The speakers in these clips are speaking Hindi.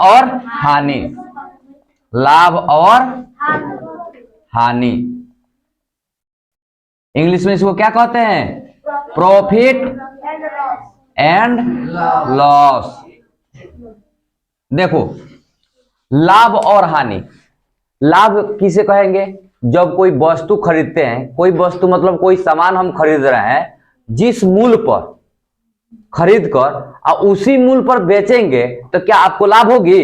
और हानि, लाभ और हानि। इंग्लिश में इसको क्या कहते हैं? Profit and loss. देखो, लाभ और हानि। लाभ किसे कहेंगे? जब कोई वस्तु खरीदते हैं, कोई वस्तु मतलब कोई सामान हम खरीद रहे हैं, जिस मूल्य पर खरीद कर और उसी मूल्य पर बेचेंगे तो क्या आपको लाभ होगी?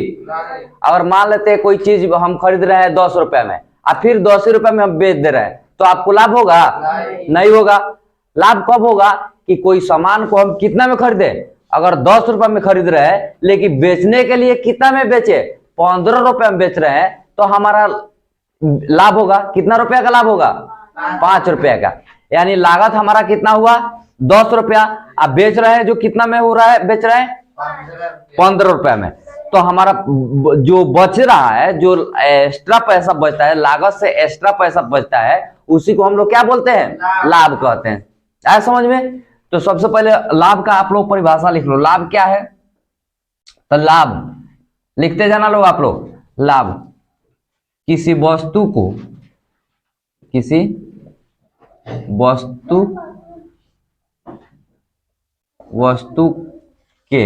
अगर मान लेते हैं कोई चीज हम खरीद रहे हैं 10 रुपए में और फिर 10 रुपए में हम बेच दे रहे हैं, तो आपको लाभ होगा? नहीं होगा। लाभ कब होगा? कि कोई सामान को हम कितना में खरीदे? अगर 10 रुपए में खरीद रहे हैं लेकिन बेचने के लिए कितना में बेचे? 15 रुपए में बेच रहे हैं, तो हमारा लाभ होगा। कितना रुपया का लाभ होगा? 5 रुपया का। यानी लागत हमारा कितना हुआ? 10 रुपया। अब बेच रहे हैं जो कितना में हो रहा है? बेच रहे हैं 15 रुपया में। तो हमारा जो बच रहा है, जो एक्स्ट्रा पैसा बचता है, लागत से एक्स्ट्रा पैसा बचता है, उसी को हम लोग क्या बोलते हैं? लाभ कहते हैं। आया समझ में? तो सबसे पहले लाभ का आप लोग परिभाषा लिख लो। लाभ क्या है? तो लाभ लिखते जाना लोग आप लोग। लाभ किसी वस्तु के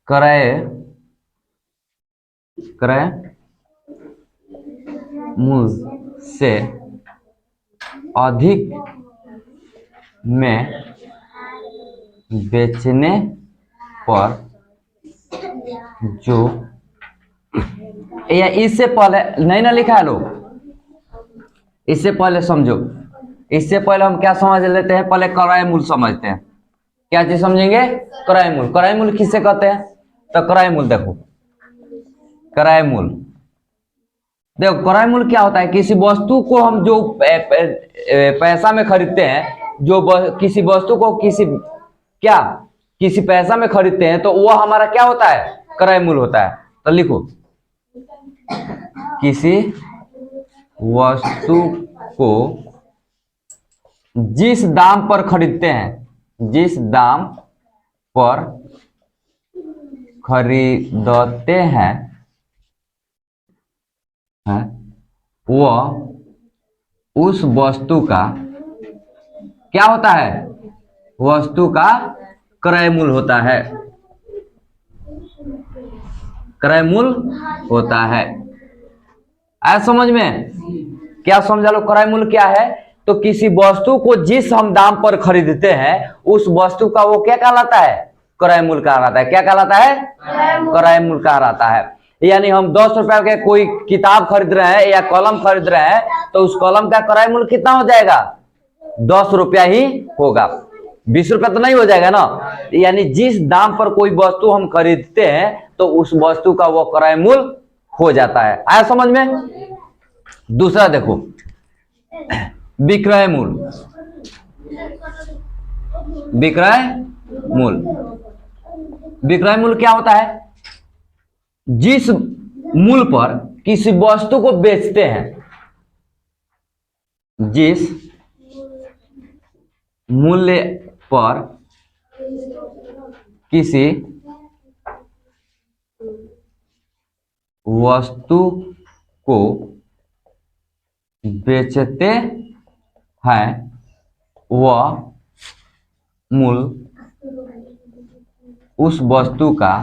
क्रय मूल्य से अधिक में बेचने पर जो, या इससे पहले नहीं ना लिखा है लोग, इससे पहले समझो। इससे पहले हम क्या समझ लेते हैं? पहले क्रय मूल्य समझते हैं। क्या चीज समझेंगे? क्रय मूल्य। क्रय मूल्य किससे कहते हैं? तो क्रय मूल्य देखो, क्रय मूल्य देखो, क्रय मूल्य क्या होता है? किसी वस्तु को हम जो पैसा में खरीदते हैं, जो किसी वस्तु को किसी पैसा में खरीदते हैं, तो वो हमारा क्या होता है? क्रय मूल्य होता है। तो लिखो, किसी वस्तु को जिस दाम पर खरीदते हैं, जिस दाम पर खरीदते हैं, वह उस वस्तु का क्या होता है? वस्तु का क्रय मूल्य होता है। क्रय मूल्य होता है। आया समझ में? क्या समझा लो? क्रय मूल्य क्या है? तो किसी वस्तु को जिस हम दाम पर खरीदते हैं, उस वस्तु का वो क्या कहलाता है? क्रय मूल्य कहलाता है। क्या कहलाता है? क्रय मूल्य कहलाता है। यानी हम 10 रुपए के कोई किताब खरीद रहे हैं या कलम खरीद रहे हैं, तो उस कलम का क्रय मूल्य कितना हो जाएगा? 10 रुपया ही होगा। 20 रुपया तो नहीं हो जाएगा ना। यानी जिस दाम पर कोई वस्तु हम खरीदते हैं, तो उस वस्तु का वो क्रय मूल्य हो जाता है। आया समझ में? दूसरा देखो, विक्रय मूल्य। विक्रय मूल्य, विक्रय मूल्य क्या होता है? जिस मूल्य पर किसी वस्तु को बेचते हैं, जिस मूल्य पर किसी वस्तु को बेचते हैं, वह मूल्य उस वस्तु का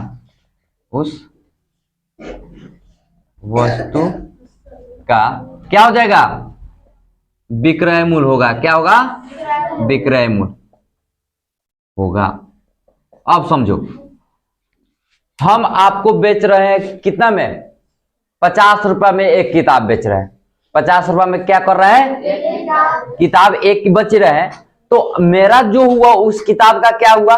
क्या हो जाएगा? विक्रय मूल्य होगा। क्या होगा? विक्रय मूल्य होगा। अब समझो, हम आपको बेच रहे हैं कितना में? 50 रुपए में एक किताब बेच रहे हैं। 50 रुपए में क्या कर रहे हैं? किताब एक बच रहे हैं। तो मेरा जो हुआ उस किताब का क्या हुआ?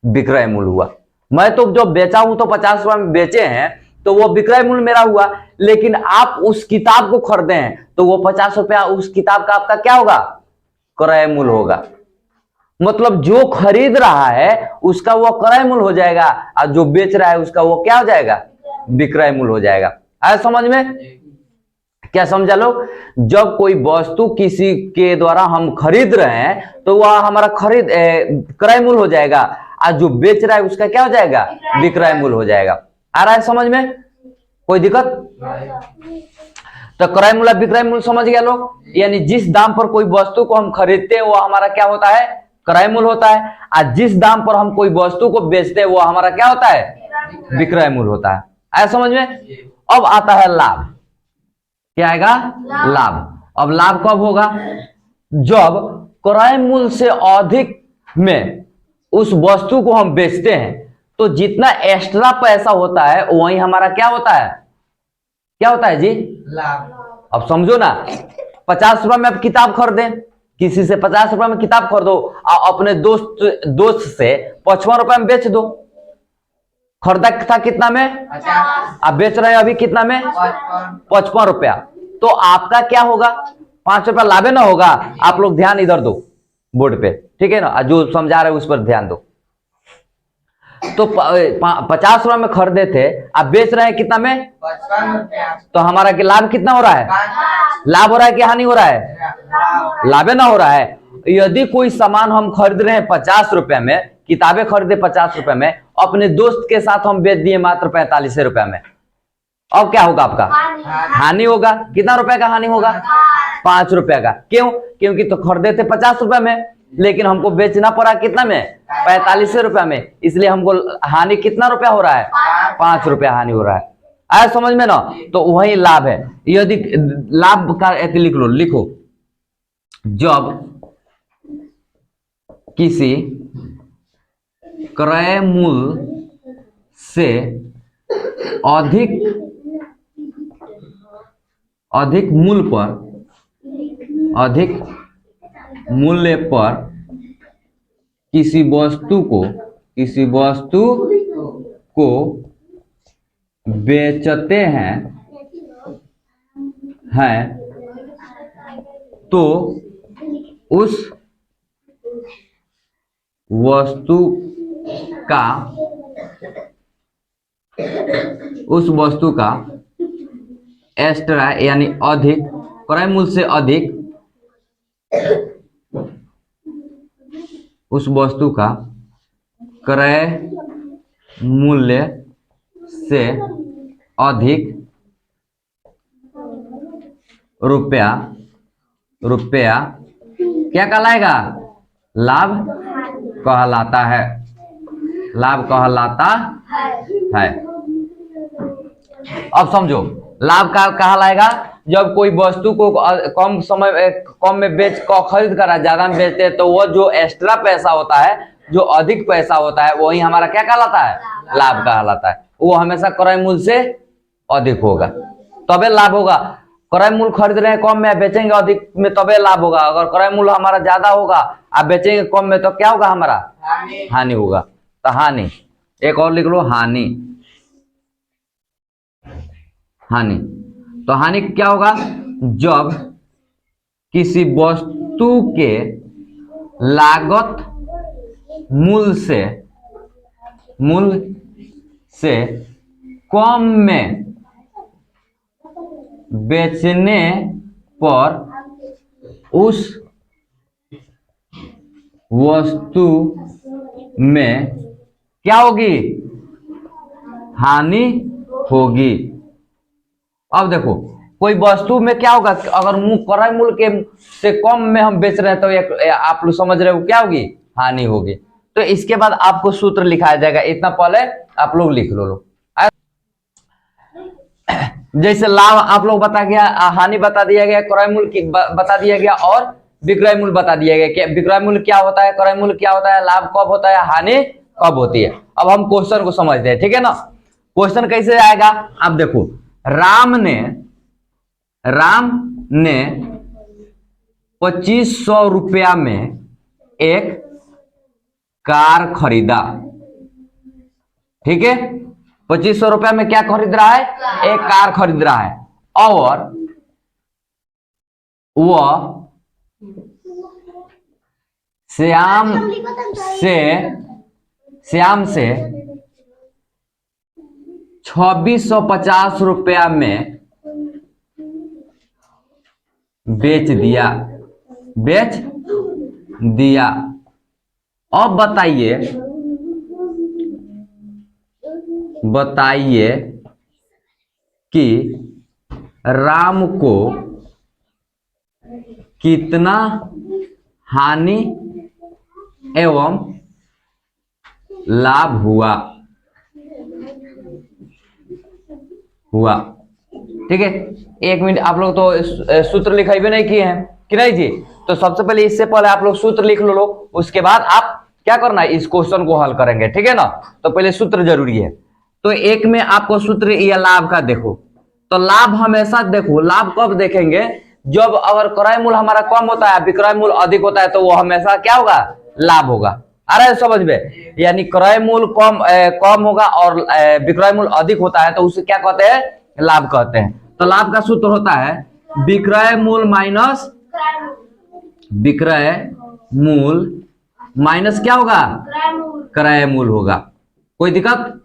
विक्रय मूल्य हुआ। मैं तो जो बेचा हूं तो 50 रुपए में बेचे हैं, तो वो विक्रय मूल्य मेरा हुआ। लेकिन आप उस किताब को खरीदे हैं, तो वो 50 रुपया उस किताब का आपका क्या होगा? क्रय मूल्य होगा। मतलब जो खरीद रहा है उसका वो क्रय मूल्य हो जाएगा, और जो बेच रहा है उसका वो क्या हो जाएगा? विक्रय मूल्य हो जाएगा। आया समझ में? क्या समझा लोग? जब कोई वस्तु किसी के द्वारा हम खरीद रहे हैं तो वह हमारा क्रय मूल्य हो जाएगा, और जो बेच रहा है उसका क्या हो जाएगा? विक्रय मूल्य हो जाएगा। आ रहा है समझ में? कोई दिक्कत? तो क्रय मूल्य विक्रय मूल्य समझ गया लोग? यानी जिस दाम पर कोई वस्तु को हम खरीदते हैं वो हमारा क्या होता है? क्रय मूल्य होता है, और जिस दाम पर हम कोई वस्तु को बेचते हैं वो हमारा क्या होता है? विक्रय मूल्य होता है। आया समझ में? अब आता है लाभ। क्या आएगा? लाभ। अब लाभ कब होगा? जब क्रय मूल्य से अधिक में उस वस्तु को हम बेचते हैं तो जितना एक्स्ट्रा पैसा होता है वही हमारा क्या होता है? क्या होता है जी? लाभ। अब समझो ना, 50 रुपए में आप किताब खरीदे, किसी से 50 रुपए में किताब खरीदो और अपने दोस्त से 55 रुपए में बेच दो। खरीदा था कितना में? 50। आप बेच रहे हैं अभी कितना में? 55 रुपया। तो आपका क्या होगा? 5 रुपया लाभे ना होगा। आप लोग ध्यान इधर दो बोर्ड पे, ठीक है ना? जो समझा रहे उस पर ध्यान दो। तो 50 रुपए में खरीदे थे, आप बेच रहे हैं कितना में? 55 रुपया। तो हमारा लाभ कितना हो रहा है? लाभ हो रहा है कि हानि हो रहा है? लाभे ना हो रहा है। यदि कोई सामान हम खरीद रहे हैं 50 रुपए में, किताबें खरीदे 50 रुपए में, अपने दोस्त के साथ हम बेच दिए मात्र 45 रुपए में, अब क्या होगा आपका? हानि होगा। कितना रुपए का हानि होगा? 5 रुपए का। क्यों? क्योंकि तो खरीदे थे 50 रुपए में, लेकिन हमको बेचना पड़ा कितना में? 45 रुपए में, इसलिए हमको हानि कितना रुपया हो रहा है? 5 रुपया हानि हो रहा है। आया समझ में ना? तो वही लाभ है। यदि लाभ का एक लिखो, जब किसी क्रय मूल्य से अधिक मूल्य पर किसी वस्तु को बेचते हैं तो उस वस्तु का एक्स्ट्रा यानी अधिक, क्रय मूल्य से अधिक, उस वस्तु का क्रय मूल्य से अधिक रुपया क्या कहलाएगा? लाभ कहलाता है। लाभ कहलाता है। अब समझो, लाभ का कहलाएगा जब कोई वस्तु को कम में बेच खरीद कर ज्यादा में बेचते हैं तो वो जो एक्स्ट्रा पैसा होता है, जो अधिक पैसा होता है, वही हमारा क्या कहलाता है? लाभ कहलाता है। वो हमेशा क्रय मूल्य से अधिक होगा तबे लाभ होगा। क्रय मूल्य खरीद रहे हैं कम में, बेचेंगे अधिक में तबे लाभ होगा। अगर क्रय मूल्य हमारा ज्यादा होगा, आप बेचेंगे कम में, तो क्या होगा? हमारा हानि होगा। तो हानि, एक और लिख लो, हानि। तो हानि क्या होगा? जब किसी वस्तु के लागत मूल्य से कम में बेचने पर उस वस्तु में क्या होगी? हानि होगी। अब देखो, कोई वस्तु में क्या होगा? अगर क्रय मूल्य के से कम में हम बेच रहे हैं तो आप लोग समझ रहे हो क्या होगी? हानि होगी। तो इसके बाद आपको सूत्र लिखाया जाएगा, इतना पहले आप लोग लिख लो। जैसे लाभ आप लोग बता गया, हानि बता दिया गया, क्रय मूल्य बता दिया गया और विक्रय मूल्य बता दिया गया। विक्रय मूल्य क्या होता है, क्रय मूल्य क्या होता है, लाभ कब होता है, हानि कब होती है। अब हम क्वेश्चन को समझते हैं, ठीक है ना? क्वेश्चन कैसे आएगा? आप देखो, राम ने 2500 रुपया में एक कार खरीदा। ठीक है, 2500 रुपया में क्या खरीद रहा है? एक कार खरीद रहा है। और वह श्याम से 2650 रुपया में बेच दिया, बेच दिया। अब बताइए, बताइए कि राम को कितना हानि एवं लाभ हुआ, हुआ। ठीक है, एक मिनट, आप लोग तो सूत्र लिखाई भी नहीं किए हैं कि नहीं जी? तो सबसे पहले, इससे पहले आप लोग सूत्र लिख लो, उसके बाद आप क्या करना है, इस क्वेश्चन को हल करेंगे। ठीक है ना? तो पहले सूत्र जरूरी है। तो एक में आपको सूत्र या लाभ का देखो, तो लाभ हमेशा देखो, लाभ कब देखेंगे, जब अगर क्रय मूल्य हमारा कम होता है, विक्रय मूल्य अधिक होता है, तो वो हमेशा क्या होगा, लाभ होगा। आ रहा है समझ में? यानी क्रय मूल्य कम होगा और विक्रय मूल्य अधिक होता है, तो उसे क्या कहते हैं, लाभ कहते हैं। तो लाभ का सूत्र होता है विक्रय मूल्य माइनस, विक्रय मूल्य माइनस क्या होगा, क्रय मूल्य होगा। कोई दिक्कत?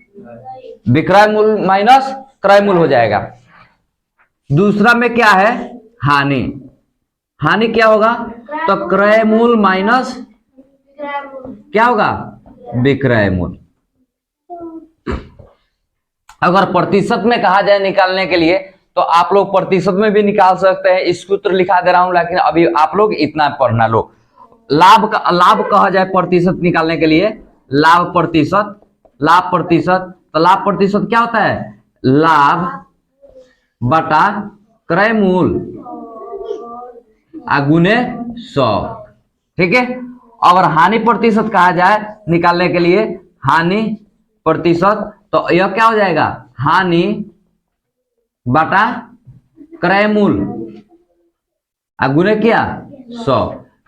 विक्रय मूल्य माइनस क्रय मूल्य हो जाएगा। दूसरा में क्या है, हानि। हानि क्या होगा, तो क्रय मूल्य माइनस क्या होगा, विक्रय मूल्य। अगर प्रतिशत में कहा जाए निकालने के लिए, तो आप लोग प्रतिशत में भी निकाल सकते हैं। इस सूत्र लिखा दे रहा हूं, लेकिन अभी आप लोग इतना पढ़ना लो। लाभ का, लाभ कहा जाए प्रतिशत निकालने के लिए, लाभ प्रतिशत, लाभ प्रतिशत, तो लाभ प्रतिशत क्या होता है, लाभ बटा क्रय मूल्य गुने 100। ठीक है? और हानि प्रतिशत कहा जाए निकालने के लिए, हानि प्रतिशत, तो यह क्या हो जाएगा, हानि बटा क्रय मूल्य गुने क्या, 100।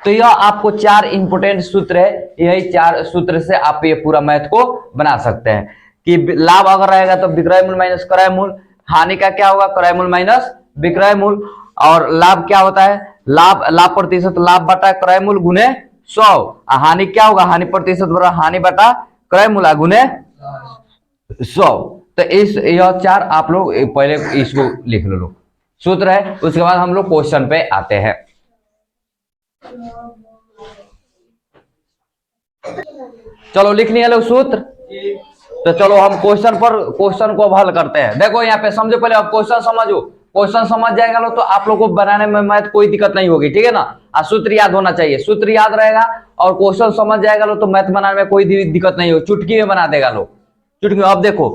तो यह आपको 4 इंपोर्टेंट सूत्र है, यही 4 सूत्र से आप ये पूरा मैथ को बना सकते हैं कि लाभ अगर रहेगा तो विक्रय मूल्य माइनस क्रय मूल्य, हानि का क्या होगा, क्रय मूल्य माइनस विक्रय मूल्य, और लाभ क्या होता है, लाभ, लाभ प्रतिशत लाभ बटा क्रय मूल्य गुने 100। हानि क्या होगा, हानि प्रतिशत बटा हानि बटा क्रय मूल्य गुने 100। तो इस यह 4 आप लोग पहले इसको लिख लो, सूत्र है। उसके बाद हम लोग क्वेश्चन पे आते हैं। चलो लिख लिया लोग सूत्र, तो चलो हम क्वेश्चन को अब हल करते हैं। देखो यहाँ पे समझो, पहले अब क्वेश्चन समझो, क्वेश्चन समझ जाएगा लोग तो आप लोग को बनाने में मैथ कोई दिक्कत नहीं होगी। ठीक है ना? सूत्र याद होना चाहिए, सूत्र याद रहेगा और क्वेश्चन समझ जाएगा लोग तो मैथ बनाने में कोई दिक्कत नहीं होगी, चुटकी में बना देगा लोग, चुटकी। अब देखो,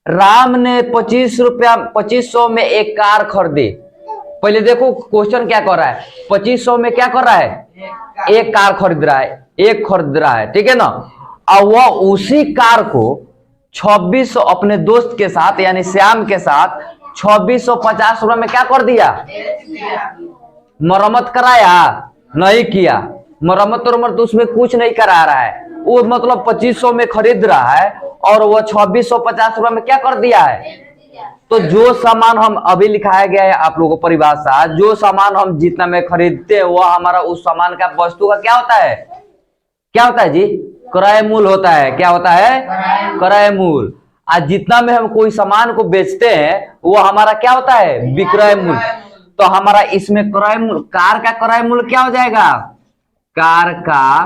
राम ने 2500 में एक कार खरीदी। पहले देखो क्वेश्चन क्या कर रहा है, 2500 में क्या कर रहा है, एक कार खरीद रहा है, एक खरीद रहा है। ठीक है ना? और वह उसी कार को 2600 अपने दोस्त के साथ यानी श्याम के साथ 2650 रुपए में क्या कर दिया, मरम्मत कराया, नहीं किया मरम्मत, तो उसमें कुछ नहीं करा रहा है वो, मतलब 2500 में खरीद रहा है और वो 2650 रुपए में क्या कर दिया है। तो जो सामान हम अभी लिखाया गया है आप लोगों को परिभाषा, जो सामान हम जितना में खरीदते हैं वह हमारा उस सामान का वस्तु का क्या होता है, क्या होता है जी, क्रय मूल्य होता है। क्या होता है, क्रय मूल्य। आज जितना में हम कोई सामान को बेचते हैं वो हमारा क्या होता है, विक्रय मूल्य। तो हमारा इसमें क्रय मूल्य, कार का क्रय मूल्य क्या हो जाएगा, कार का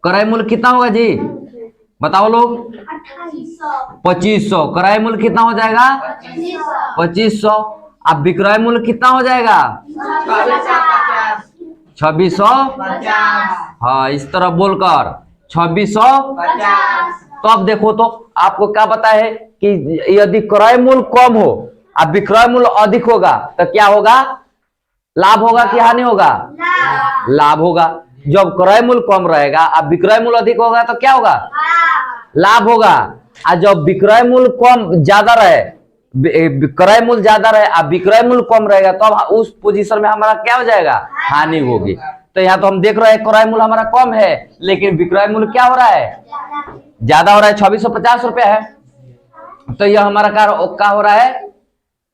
क्रय मूल्य कितना होगा जी, बताओ लोग, 2500। क्रय मूल्य कितना हो जाएगा, 2500। अब विक्रय मूल्य कितना हो जाएगा, 2650। हाँ, इस तरह बोलकर 2650। तो अब देखो, तो आपको क्या पता है कि यदि क्रय मूल्य कम हो और विक्रय मूल्य अधिक होगा तो क्या होगा, लाभ होगा कि हानि होगा, लाभ होगा। जब क्रय मूल्य कम रहेगा और विक्रय मूल्य अधिक होगा तो क्या होगा, लाभ होगा। और जब विक्रय मूल्य कम ज्यादा रहे, क्रय मूल्य ज्यादा रहे और विक्रय मूल्य कम रहेगा तो अब उस पोजीशन में हमारा क्या हो जाएगा, हानि होगी। तो यहाँ तो हम देख रहे हैं क्रय मूल्य हमारा कम है लेकिन विक्रय मूल्य क्या हो रहा है, ज्यादा हो रहा है, 2650 रुपया है। तो यह हमारा क्या हो रहा है,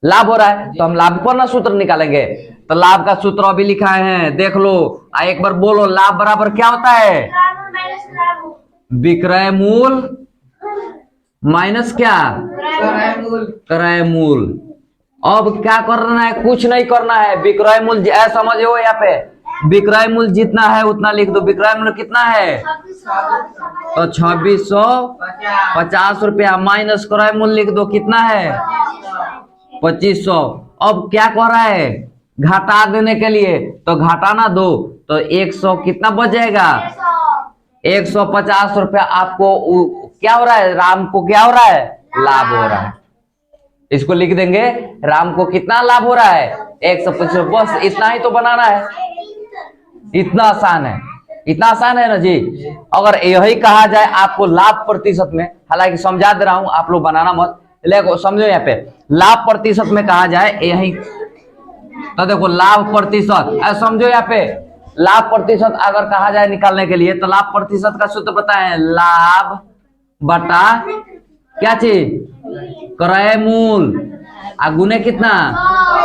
लाभ हो रहा है। तो हम लाभ पर ना सूत्र निकालेंगे। तो लाभ का सूत्र अभी लिखा है, देख लो, एक बार बोलो, लाभ बराबर क्या होता है, विक्रय मूल्य माइनस क्या, क्रय मूल्य। अब क्या करना है, कुछ नहीं करना है। विक्रय मूल्य समझो, यहाँ पे विक्रय मूल्य जितना है उतना लिख दो। विक्रय मूल्य कितना है, तो 2650 रुपया माइनस क्रय मूल्य लिख दो, कितना है 2500। अब क्या कर रहा है, घटा देने के लिए, तो घटाना दो, तो 100 कितना बच जाएगा, 150 रुपया आपको क्या हो रहा है, राम को क्या हो रहा है, लाभ हो रहा है। इसको लिख देंगे, राम को कितना लाभ हो रहा है, 125। बस इतना ही तो बनाना है, इतना आसान है, इतना आसान है ना जी। अगर यही कहा जाए आपको लाभ प्रतिशत में, हालांकि समझा दे रहा हूं, आप लोग बनाना मत, लेकिन समझो यहाँ पे लाभ प्रतिशत में कहा जाए यही, तो देखो लाभ प्रतिशत समझो यहाँ पे, लाभ प्रतिशत अगर कहा जाए निकालने के लिए, तो लाभ प्रतिशत का सूत्र पता है, लाभ बटा क्या चीज, क्रय मूल्य, गुने कितना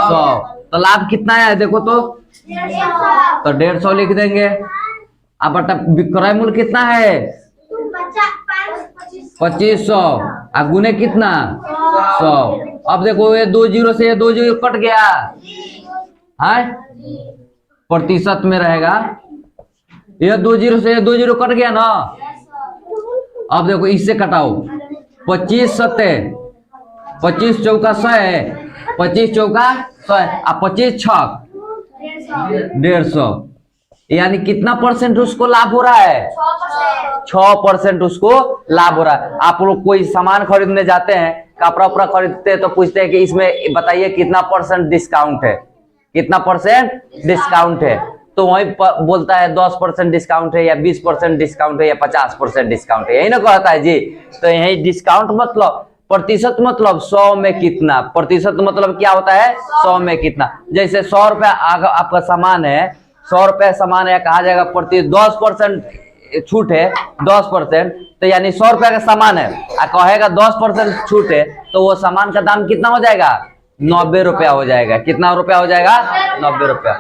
100। तो लाभ कितना है देखो, तो 150 लिख देंगे। अब बटा क्रय मूल्य कितना है 2500, गुने कितना 100। अब देखो ये 2 जीरो से ये 2 जीरो कट गया है, प्रतिशत में रहेगा, ये 2 जीरो से ये 2 जीरो कट गया ना। अब देखो इससे कटाओ, 25 सत्ते 25 चौका 100 है, 25 चौका 100 है, 25 छक 150, यानी कितना परसेंट उसको लाभ हो रहा है, 6% उसको लाभ हो रहा है। आप लोग कोई सामान खरीदने जाते हैं, कपड़ा उपड़ा खरीदते हैं, तो पूछते हैं कि इसमें बताइए कितना परसेंट डिस्काउंट है, कितना परसेंट डिस्काउंट है, तो वही बोलता है 10% डिस्काउंट है, या 20% डिस्काउंट है, या 50% डिस्काउंट है, यही ना कहता है जी। तो यही डिस्काउंट मतलब प्रतिशत, मतलब 100 में कितना, प्रतिशत मतलब क्या होता है 100 में कितना। जैसे 100 रुपया आपका सामान है, 100 रुपया सामान है, कहा जाएगा प्रति 10% छूट है, 10%, तो यानी 100 रुपया का सामान है, कहेगा 10% छूट है, तो वो सामान का दाम कितना हो जाएगा, 90 रुपया हो जाएगा। कितना रुपया हो जाएगा, 90 रुपया।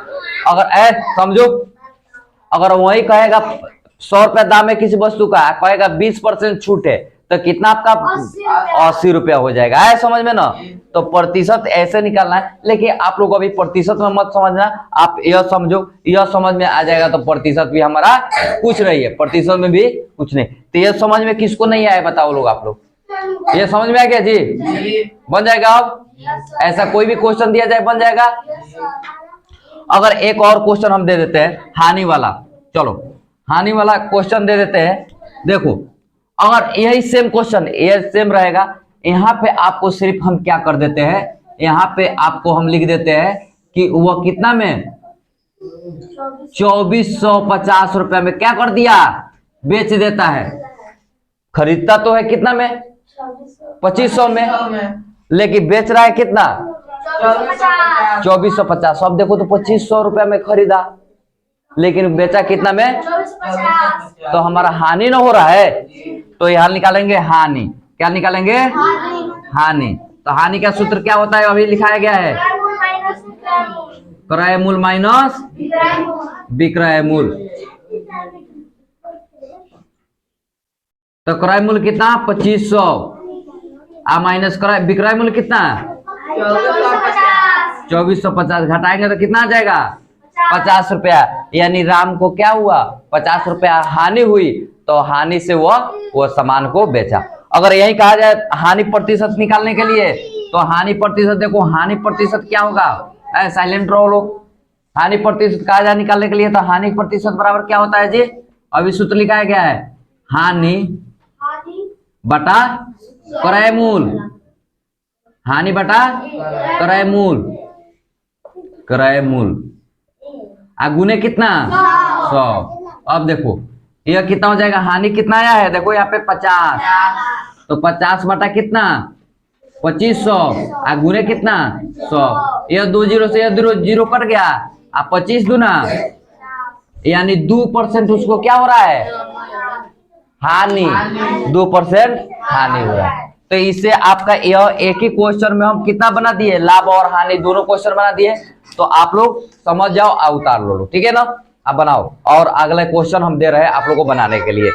अगर समझो, अगर वही कहेगा 100 रुपया दाम है किसी वस्तु का, कहेगा 20% छूट है, तो कितना आपका 80 रुपया हो जाएगा, है समझ में ना। तो प्रतिशत ऐसे निकालना है, लेकिन आप लोग अभी प्रतिशत में मत समझना, आप यह समझो, यह समझ में आ जाएगा तो प्रतिशत भी हमारा कुछ नहीं है, प्रतिशत में भी कुछ नहीं। तो यह समझ में किसको नहीं आया बताओ लोग, आप लोग ये समझ में आ गया जी, बन जाएगा। अब ऐसा कोई भी क्वेश्चन दिया जाए बन जाएगा। अगर एक और क्वेश्चन हम दे देते हैं हानि वाला, चलो हानि वाला क्वेश्चन दे देते हैं। देखो अगर यही सेम क्वेश्चन ये सेम रहेगा, यहाँ पे आपको सिर्फ हम क्या कर देते हैं, यहाँ पे आपको हम लिख देते हैं कि वह कितना में 2450 रुपया में क्या कर दिया, बेच देता है। खरीदता तो है कितना में 2500 में, लेकिन बेच रहा है कितना 2450। अब देखो तो 2500 रुपया में खरीदा, लेकिन बेचा कितना में, तो हमारा हानि ना हो रहा है। तो यहाँ निकालेंगे हानि, क्या निकालेंगे हानि। तो हानि का सूत्र क्या होता है, अभी लिखाया गया है, क्रय मूल्य माइनस विक्रय मूल्य। तो क्रय मूल्य कितना 2500, माइनस क्रय विक्रय मूल्य कितना 2450, घटाएंगे तो कितना आ जाएगा 50 रुपया। यानी राम को क्या हुआ 50 रुपया हानि हुई, तो हानि से वो सामान को बेचा। अगर यही कहा जाए हानि प्रतिशत निकालने के लिए, तो हानि प्रतिशत देखो, हानि प्रतिशत क्या होगा, साइलेंट रहो लोग। हानि प्रतिशत कहा जाए निकालने के लिए, तो हानि प्रतिशत बराबर क्या होता है जी, अभी सूत्र लिखाया गया है, हानि बटा क्रय मूल्य, हानि बटा क्रय मूल्य, क्रय मूल्य गुने कितना 100। अब देखो यह कितना हो जाएगा, हानि कितना आया है देखो यहाँ पे 50, तो 50 बटा कितना 2500, गुने कितना 100। यह 2 जीरो से यह जीरो कट गया, 25 दूना, यानी 2% उसको क्या हो रहा है, हानि, 2% हानि हो रहा है। तो इससे आपका यह एक ही क्वेश्चन में हम कितना बना दिए, लाभ और हानि दोनों क्वेश्चन बना दिए। तो आप लोग समझ जाओ, उतार लो, ठीक है ना। अब बनाओ, और अगला क्वेश्चन हम दे रहे हैं आप लोगों को बनाने के लिए।